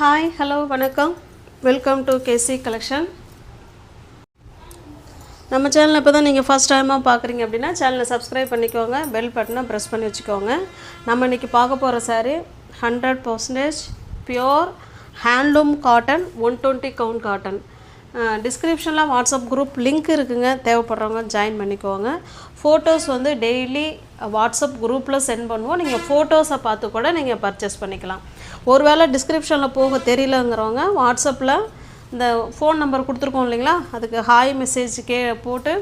Hi, hello, வணக்கம். Welcome to KC Collection. நம்ம சேனலை இப்போ தான் நீங்கள் ஃபஸ்ட் டைமாக பார்க்குறீங்க அப்படின்னா சேனலை சப்ஸ்கிரைப் பண்ணிக்கோங்க, பெல் பட்டனை ப்ரெஸ் பண்ணி வச்சுக்கோங்க. நம்ம இன்றைக்கி பார்க்க போகிற sari 100% pure handloom cotton 120 count cotton. டிஸ்கிரிப்ஷனில் வாட்ஸ்அப் குரூப் லிங்க் இருக்குங்க, தேவைப்படுறவங்க ஜாயின் பண்ணிக்கோங்க. ஃபோட்டோஸ் வந்து டெய்லி வாட்ஸ்அப் குரூப்பில் சென்ட் பண்ணுவோம். நீங்கள் ஃபோட்டோஸை பார்த்து கூட நீங்கள் பர்ச்சேஸ் பண்ணிக்கலாம். ஒருவேளை டிஸ்கிரிப்ஷனில் போக தெரியலங்கிறவங்க வாட்ஸ்அப்பில் இந்த ஃபோன் நம்பர் கொடுத்துருக்கோம் இல்லைங்களா, அதுக்கு ஹாய் மெசேஜ் போட்டு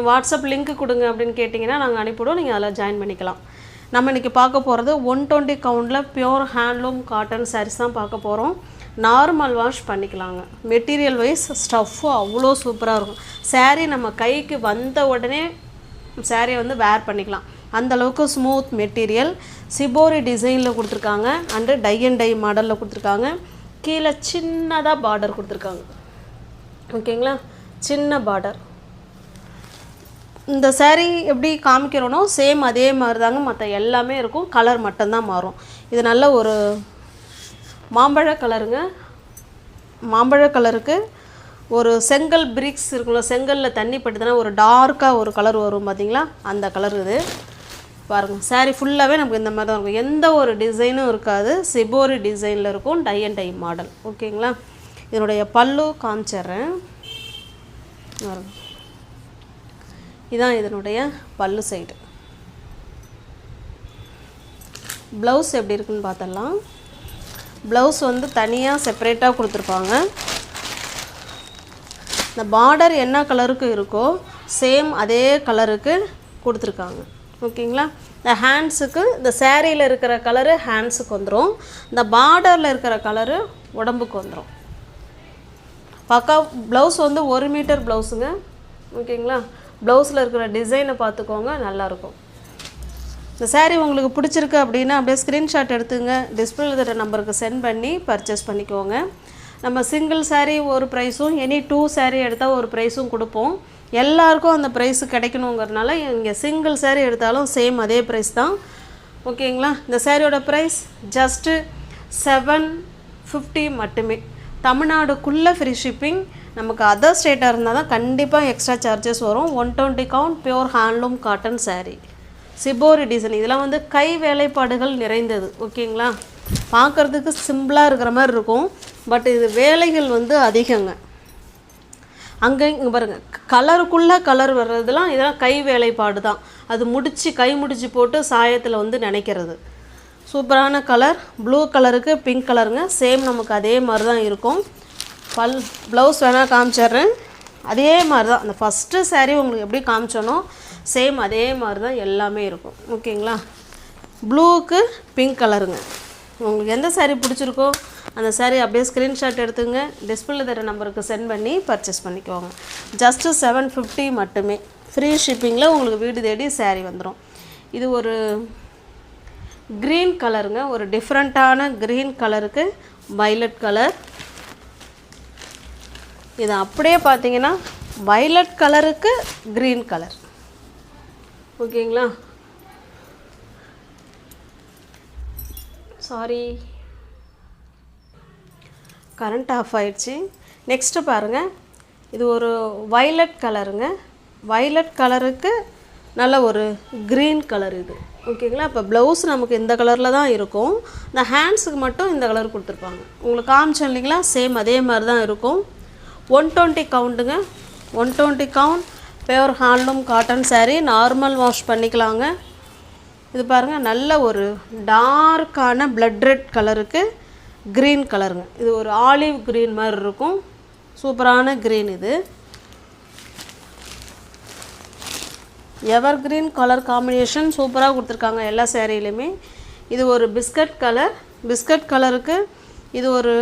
வாட்ஸ்அப் லிங்க் கொடுங்க அப்படின்னு கேட்டிங்கன்னா நாங்கள் அனுப்பிவிடுவோம், நீங்கள் அதில் ஜாயின் பண்ணிக்கலாம். நம்ம இன்றைக்கி பார்க்க போகிறது 120 கவுண்டில் பியோர் ஹேண்ட்லூம் காட்டன் சாரீஸ் தான் பார்க்க போகிறோம். நார்மல் வாஷ் பண்ணிக்கலாங்க. மெட்டீரியல் வைஸ் ஸ்டஃப்பு அவ்வளோ சூப்பராக இருக்கும். சாரீ நம்ம கைக்கு வந்த உடனே சாரியை வந்து வேர் பண்ணிக்கலாம், அந்தளவுக்கு ஸ்மூத் மெட்டீரியல். சிபோரி டிசைனில் கொடுத்துருக்காங்க, அண்டு டை அண்ட் டை மாடலில் கொடுத்துருக்காங்க. கீழே சின்னதாக பார்டர் கொடுத்துருக்காங்க, ஓகேங்களா, சின்ன பார்டர். இந்த சாரீ எப்படி காமிக்கிறோனோ சேம் அதே மாதிரி தாங்க மற்ற எல்லாமே இருக்கும், கலர் மட்டும்தான் மாறும். இது நல்ல ஒரு மாம்பழ கலருங்க. மாம்பழ கலருக்கு ஒரு செங்கல் பிரிக்ஸ் இருக்குல்ல, செங்கலில் தண்ணி பட்டுதுன்னா ஒரு டார்க்காக ஒரு கலர் வரும் பார்த்தீங்களா, அந்த கலர் இது பாருங்கள். சாரீ ஃபுல்லாகவே நமக்கு இந்த மாதிரி தான் இருக்கும், எந்த ஒரு டிசைனும் இருக்காது. சிபோரி டிசைனில் இருக்கும், டை அண்ட் டை மாடல், ஓகேங்களா. இதனுடைய பல்லு காமிச்சிட்றேன், இதுதான் இதனுடைய பல்லு சைடு. ப்ளவுஸ் எப்படி இருக்குன்னு பார்த்தலாம். ப்ளவுஸ் வந்து தனியாக செப்பரேட்டாக கொடுத்துருப்பாங்க. இந்த பார்டர் என்ன கலருக்கு இருக்கோ சேம் அதே கலருக்கு கொடுத்துருக்காங்க, ஓகேங்களா. இந்த ஹேண்ட்ஸுக்கு இந்த சேரீயில் இருக்கிற கலரு ஹேண்ட்ஸுக்கு வந்துடும், இந்த பார்டரில் இருக்கிற கலரு உடம்புக்கு வந்துடும். பக்கா ப்ளவுஸ் வந்து 1 மீட்டர் ப்ளவுஸுங்க, ஓகேங்களா. ப்ளவுஸில் இருக்கிற டிசைனை பார்த்துக்கோங்க, நல்லாயிருக்கும். இந்த சாரீ உங்களுக்கு பிடிச்சிருக்கு அப்படின்னா அப்படியே ஸ்க்ரீன்ஷாட் எடுத்துங்க, டிஸ்பிளேல தர நம்பருக்கு சென்ட் பண்ணி பர்ச்சேஸ் பண்ணிக்கோங்க. நம்ம சிங்கிள் சாரீ ஒரு ப்ரைஸும், எனி 2 சாரீ எடுத்தால் ஒரு ப்ரைஸும் கொடுப்போம். எல்லாருக்கும் அந்த ப்ரைஸு கிடைக்கணுங்கிறதுனால இங்கே சிங்கிள் சாரீ எடுத்தாலும் சேம் அதே ப்ரைஸ் தான், ஓகேங்களா. இந்த சாரியோட ப்ரைஸ் ஜஸ்ட்டு 750 மட்டுமே. தமிழ்நாடுக்குள்ளே ஃப்ரீ ஷிப்பிங். நமக்கு அதர் ஸ்டேட்டாக இருந்தால் தான் கண்டிப்பாக எக்ஸ்ட்ரா சார்ஜஸ் வரும். 120 count pure handloom cotton sari, shibori design. இதெல்லாம் வந்து கை வேலைப்பாடுகள் நிறைந்தது, ஓகேங்களா. பார்க்குறதுக்கு சிம்பிளாக இருக்கிற மாதிரி இருக்கும், பட் இது வேலைகள் வந்து அதிகங்க. அங்கே இங்கே பாருங்கள், கலருக்குள்ளே கலர் வர்றதுலாம் இதெல்லாம் கை வேலைப்பாடு தான். அது முடித்து கை முடிச்சு போட்டு சாயத்தில் வந்து நினைக்கிறது. சூப்பரான கலர், ப்ளூ கலருக்கு பிங்க் கலருங்க, சேம் நமக்கு அதே மாதிரி தான் இருக்கும். ப்ளவுஸ் வேணால் காமிச்சிட்றேன், அதே மாதிரி தான். அந்த ஃபஸ்ட்டு சாரீ உங்களுக்கு எப்படி காமிச்சோனோ சேம் அதே மாதிரி தான் எல்லாமே இருக்கும், ஓகேங்களா. ப்ளூவுக்கு பிங்க் கலருங்க. உங்களுக்கு எந்த சாரீ பிடிச்சிருக்கோ அந்த சாரீ அப்படியே ஸ்க்ரீன்ஷாட் எடுத்துங்க, டிஸ்பிளே தர நம்பருக்கு சென்ட் பண்ணி பர்ச்சேஸ் பண்ணிக்கோங்க. ஜஸ்ட்டு 750 மட்டுமே. ஃப்ரீ ஷிப்பிங்கில் உங்களுக்கு வீடு தேடி சாரீ வந்துடும். இது ஒரு க்ரீன் கலருங்க, ஒரு டிஃப்ரெண்ட்டான க்ரீன் கலருக்கு வைலட் கலர். இது அப்படியே பார்த்தீங்கன்னா வைலட் கலருக்கு க்ரீன் கலர், ஓகேங்களா. சாரி, கரண்ட் ஆஃப் ஆயிடுச்சு. நெக்ஸ்ட்டு பாருங்கள், இது ஒரு வைலட் கலருங்க. வைலட் கலருக்கு நல்ல ஒரு க்ரீன் கலர் இது, ஓகேங்களா. இப்போ ப்ளவுஸ் நமக்கு இந்த கலரில் தான் இருக்கும், இந்த ஹேண்ட்ஸுக்கு மட்டும் இந்த கலர் கொடுத்துருப்பாங்க. உங்களுக்கு காமிச்சோம் இல்லைங்களா, சேம் அதே மாதிரி தான் இருக்கும். 120 கவுண்ட்டுங்க. 120 count pure handloom cotton sari, normal wash பண்ணிக்கலாங்க. இது பாருங்கள், நல்ல ஒரு டார்க்கான பிளட் ரெட் கலருக்கு க்ரீன் கலருங்க. இது ஒரு ஆலிவ் க்ரீன் மாதிரி இருக்கும், சூப்பரான க்ரீன். இது எவர் க்ரீன் கலர் காம்பினேஷன் சூப்பராக கொடுத்துருக்காங்க எல்லா சேரீலையுமே. இது ஒரு பிஸ்கட் கலர், பிஸ்கட் கலருக்கு இது ஒரு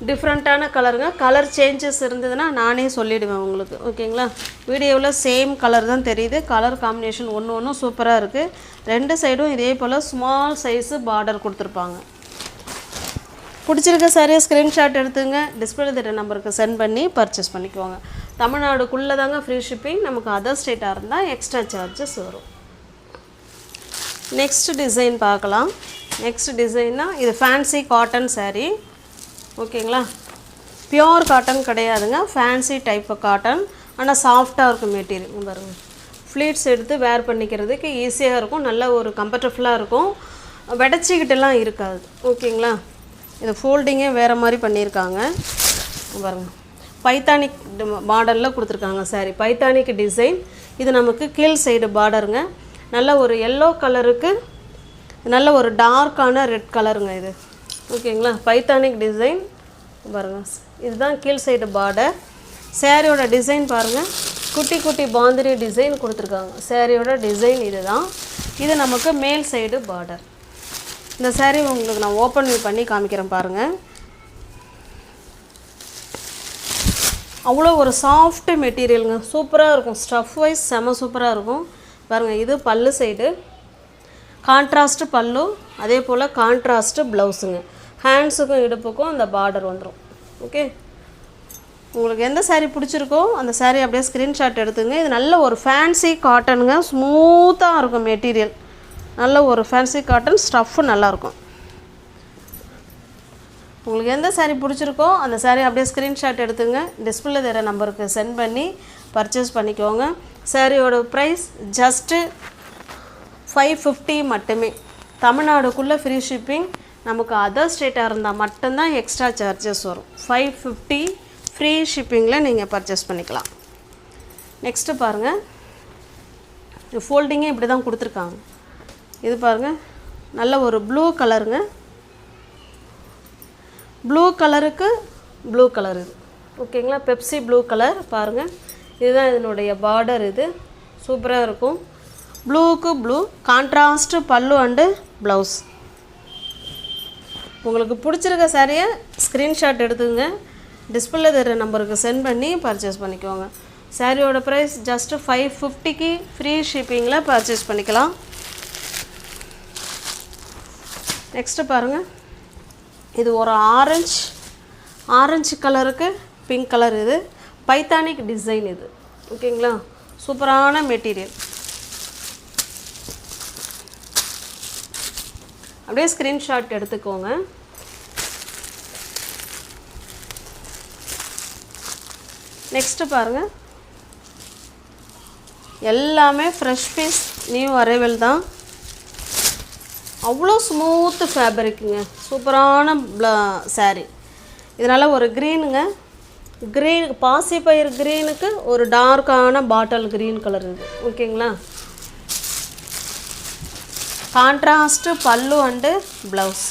டிஃப்ரெண்ட்டான கலருங்க. கலர் சேஞ்சஸ் இருந்ததுன்னா நானே சொல்லிவிடுவேன் உங்களுக்கு, ஓகேங்களா. வீடியோவில் சேம் கலர் தான் தெரியுது, கலர் காம்பினேஷன் ஒன்றும் சூப்பராக இருக்குது. 2 சைடும் இதே போல் ஸ்மால் சைஸு பார்டர் கொடுத்துருப்பாங்க. பிடிச்சிருக்க சாரியை ஸ்க்ரீன்ஷாட் எடுத்துங்க, டிஸ்பிளே தர நம்பருக்கு சென்ட் பண்ணி பர்ச்சேஸ் பண்ணிக்குவாங்க. தமிழ்நாடுக்குள்ளே தாங்க ஃப்ரீ ஷிப்பிங். நமக்கு அதர் ஸ்டேட்டாக இருந்தால் எக்ஸ்ட்ரா சார்ஜஸ் வரும். நெக்ஸ்ட் டிசைன் பார்க்கலாம். நெக்ஸ்ட் டிசைன்னா இது ஃபேன்சி காட்டன் saree. ஓகேங்களா, பியோர் காட்டன் கிடையாதுங்க, ஃபேன்சி டைப் காட்டன். ஆனால் சாஃப்டாக இருக்கும் மெட்டீரியல். பாருங்கள், ஃப்ளீட்ஸ் எடுத்து வேர் பண்ணிக்கிறதுக்கு ஈஸியாக இருக்கும், நல்ல ஒரு கம்ஃபர்டபுளாக இருக்கும், வெடச்சிக்கிட்டெல்லாம் இருக்காது. ஓகேங்களா, இது ஃபோல்டிங்கே வேறு மாதிரி பண்ணியிருக்காங்க. பாருங்கள், பைத்தானிக் மாடலில் கொடுத்துருக்காங்க saree, பைத்தானிக் டிசைன். இது நமக்கு கீழ் சைடு பார்டருங்க. நல்ல ஒரு எல்லோ கலருக்கு நல்ல ஒரு டார்க்கான ரெட் கலருங்க இது. ஓகேங்களா, பைத்தானிக் டிசைன் பாருங்கள். இதுதான் கீழ் சைடு பார்டர். சேரீயோட டிசைன் பாருங்கள், குட்டி குட்டி பாந்தினி டிசைன் கொடுத்துருக்காங்க. சேரீயோட டிசைன் இது தான். இது நமக்கு மேல் சைடு பார்டர். இந்த சேரீ உங்களுக்கு நான் ஓப்பன் பண்ணி காமிக்கிறேன் பாருங்கள். அவ்வளோ ஒரு சாஃப்ட் மெட்டீரியலுங்க, சூப்பராக இருக்கும். ஸ்டஃப் வைஸ் செம சூப்பராக இருக்கும். பாருங்கள், இது பல்லு சைடு, கான்ட்ராஸ்ட்டு பல்லு, அதே போல் கான்ட்ராஸ்ட்டு ப்ளவுஸுங்க. ஹேண்ட்ஸுக்கும் இடுப்புக்கும் அந்த பார்டர் வந்துடும். ஓகே, உங்களுக்கு எந்த saree பிடிச்சிருக்கோ அந்த saree அப்படியே ஸ்க்ரீன்ஷாட் எடுத்துங்க. இது நல்ல ஒரு ஃபேன்சி காட்டனுங்க, ஸ்மூத்தாக இருக்கும் மெட்டீரியல். நல்ல ஒரு ஃபேன்சி காட்டன், ஸ்டஃப்பு நல்லாயிருக்கும். உங்களுக்கு எந்த saree பிடிச்சிருக்கோ அந்த saree அப்படியே ஸ்க்ரீன்ஷாட் எடுத்துங்க. டிஸ்பிளே தர நம்பருக்கு சென்ட் பண்ணி பர்ச்சேஸ் பண்ணிக்கோங்க. சாரியோட ப்ரைஸ் ஜஸ்ட்டு 550 மட்டுமே. தமிழ்நாடுக்குள்ளே ஃப்ரீ ஷிப்பிங். நமக்கு அதர் ஸ்டேட்டாக இருந்தால் மட்டும்தான் எக்ஸ்ட்ரா சார்ஜஸ் வரும். 550 ஃப்ரீ ஷிப்பிங்கில் நீங்கள் பர்ச்சேஸ் பண்ணிக்கலாம். நெக்ஸ்ட்டு பாருங்கள், ஃபோல்டிங்கே இப்படி தான் கொடுத்துருக்காங்க. இது பாருங்கள், நல்ல ஒரு ப்ளூ கலருங்க. ப்ளூ கலருக்கு ப்ளூ கலர் இது. ஓகேங்களா, பெப்சி ப்ளூ கலர் பாருங்கள். இதுதான் இதனுடைய பார்டர். இது சூப்பராக இருக்கும். ப்ளூக்கு ப்ளூ கான்ட்ராஸ்ட்டு பல்லு அண்டு ப்ளவுஸ். உங்களுக்கு பிடிச்சிருக்க சாரியை ஸ்க்ரீன்ஷாட் எடுத்துங்க. டிஸ்பிளே தர நம்பருக்கு சென்ட் பண்ணி பர்ச்சேஸ் பண்ணிக்கோங்க. சாரியோட ப்ரைஸ் ஜஸ்ட்டு 550க்கு ஃப்ரீ ஷிப்பிங்கில் பர்ச்சேஸ் பண்ணிக்கலாம். நெக்ஸ்ட்டு பாருங்கள், இது ஒரு ஆரஞ்சு கலருக்கு பிங்க் கலர். இது பைத்தானிக் டிசைன் இது. ஓகேங்களா, சூப்பரான மெட்டீரியல். அப்படியே ஸ்க்ரீன்ஷாட் எடுத்துக்கோங்க. நெக்ஸ்ட்டு பாருங்கள், எல்லாமே ஃப்ரெஷ் பீஸ், நியூ அரைவல் தான். அவ்வளோ ஸ்மூத்து ஃபேப்ரிக்குங்க, சூப்பரான saree. இதனால் ஒரு க்ரீனுங்க, க்ரீன் பாசிப்பயிர் க்ரீனுக்கு ஒரு டார்க்கான பாட்டில் க்ரீன் கலர் இது. ஓகேங்களா, கான்ட்ராஸ்ட்டு பல்லு and blouse.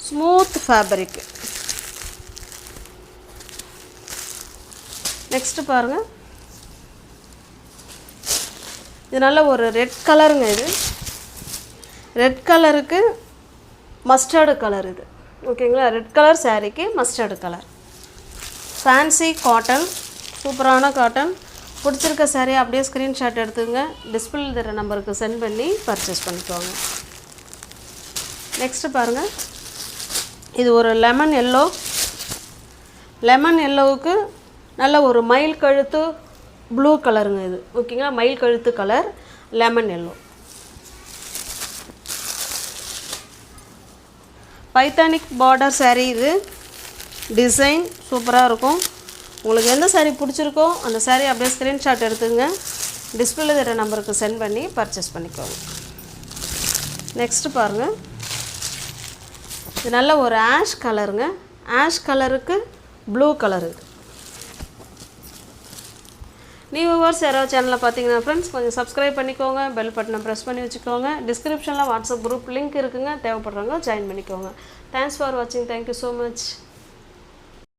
Smooth fabric. Next பாருங்கள், இது நல்ல ஒரு ரெட் கலருங்க. இது ரெட் கலருக்கு மஸ்டர்டு கலர் இது. ஓகேங்களா, ரெட் கலர் சாரீக்கு மஸ்டர்டு கலர். ஃபேன்சி காட்டன், சூப்பரான காட்டன். பிடிச்சிருக்க சாரியை அப்படியே ஸ்க்ரீன்ஷாட் எடுத்துங்க. டிஸ்பிளே தர நம்பருக்கு சென்ட் பண்ணி பர்ச்சேஸ் பண்ணிக்கோங்க. நெக்ஸ்ட்டு பாருங்கள், இது ஒரு லெமன் எல்லோவுக்கு நல்ல ஒரு மயில் கழுத்து ப்ளூ கலருங்க இது. ஓகேங்களா, மயில் கழுத்து கலர், லெமன் எல்லோ. பைத்தானிக் பார்டர் saree இது. டிசைன் சூப்பராக இருக்கும். உங்களுக்கு எந்த saree பிடிச்சிருக்கோ அந்த saree அப்படியே ஸ்க்ரீன்ஷாட் எடுத்துங்க. டிஸ்பிளே தர நம்பருக்கு சென்ட் பண்ணி பர்ச்சேஸ் பண்ணிக்கோங்க. நெக்ஸ்ட்டு பாருங்கள், இது நல்ல ஒரு ஆஷ் கலருங்க. ஆஷ் கலருக்கு ப்ளூ கலரு. நியூ வியூவர்ஸ் யாராவது சேனலில் பார்த்தீங்கன்னா ஃப்ரெண்ட்ஸ் கொஞ்சம் சப்ஸ்கிரைப் பண்ணிக்கோங்க, பெல் பட்டனை ப்ரெஸ் பண்ணி வச்சுக்கோங்க. டிஸ்கிரிப்ஷனில் வாட்ஸ்அப் குரூப் லிங்க் இருக்குங்க, தேவைப்படுறவங்க ஜாயின் பண்ணிக்கோங்க. தேங்க்ஸ் ஃபார் வாட்சிங். Thank you so much.